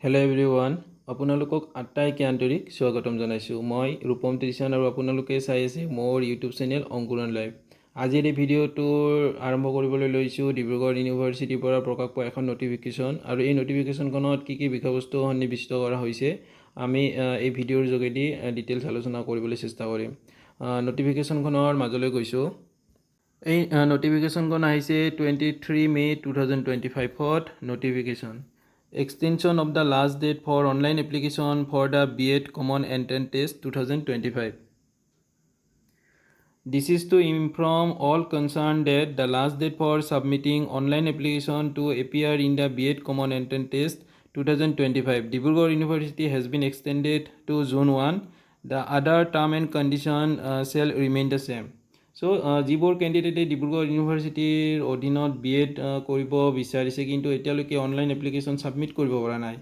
Hello' everyone, আপোনালোকক আটাইকে আন্তৰিক স্বাগতম জনাইছোঁ। মই ৰূপম ত্ৰিশান আৰু আপোনালোকে চাই আছে মোৰ ইউটিউব চেনেল অংকুৰণ লাইভ। আজিৰ এই ভিডিঅ'টোৰ আৰম্ভ কৰিবলৈ লৈছোঁ ডিব্ৰুগড় ইউনিভাৰ্চিটিৰ পৰা প্ৰকাশ পোৱা এখন নটিফিকেশ্যন, আৰু এই নটিফিকেশ্যনখনত কি কি বিষয়বস্তু সন্নিৱিষ্ট কৰা হৈছে আমি এই ভিডিঅ'ৰ যোগেদি ডিটেইলছ আলোচনা কৰিবলৈ চেষ্টা কৰিম। নটিফিকেশ্যনখনৰ মাজলৈ গৈছোঁ। এই নটিফিকেশ্যনখন আহিছে 23 মে 2025ত। Notification Extension of the last date for online application for the B.Ed Common Entrance Test 2025. This is to inform all concerned that the last date for submitting online application to appear in the B.Ed Common Entrance Test 2025 Dibrugarh University has been extended to June 1. The other term and condition shall remain the same. So, যিবোৰ কেণ্ডিডেটে ডিব্ৰুগড় ইউনিভাৰ্চিটিৰ অধীনত B.Ed কৰিব বিচাৰিছে কিন্তু এতিয়ালৈকে online application submit কৰিব পৰা নাই,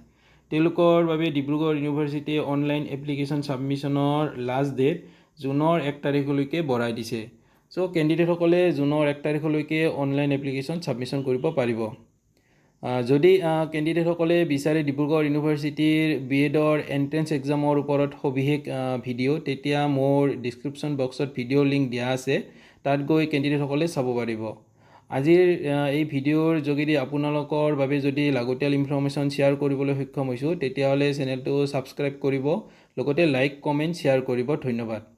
তেওঁলোকৰ বাবে ডিব্ৰুগড় ইউনিভাৰ্চিটিয়ে অনলাইন এপ্লিকেশ্যন ছাবমিশ্যনৰ লাষ্ট ডেট জুনৰ 1 তাৰিখলৈকে বঢ়াই দিছে। চ' কেণ্ডিডেটসকলে জুনৰ 1 তাৰিখলৈকে অনলাইন এপ্লিকেশ্যন ছাবমিশ্যন কৰিব পাৰিব। যদি কেণ্ডিডেটসকলে বিচাৰে ডিব্ৰুগড় ইউনিভাৰ্চিটিৰ B.Edৰ এণ্ট্ৰেন্স এক্সামৰ ওপৰত সবিশেষ ভিডিঅ', তেতিয়া মোৰ ডিছক্ৰিপশ্যন বক্সত ভিডিঅ'ৰ লিংক দিয়া আছে, তাত গৈ কেণ্ডিডেটসকলে চাব পাৰিব। আজিৰ এই ভিডিঅ'ৰ যোগেদি আপোনালোকৰ বাবে যদি লাগতিয়াল ইনফৰ্মেশ্যন শ্বেয়াৰ কৰিবলৈ সক্ষম হৈছোঁ, তেতিয়াহ'লে চেনেলটো ছাবস্ক্ৰাইব কৰিব, লগতে লাইক কমেণ্ট শ্বেয়াৰ কৰিব। ধন্যবাদ।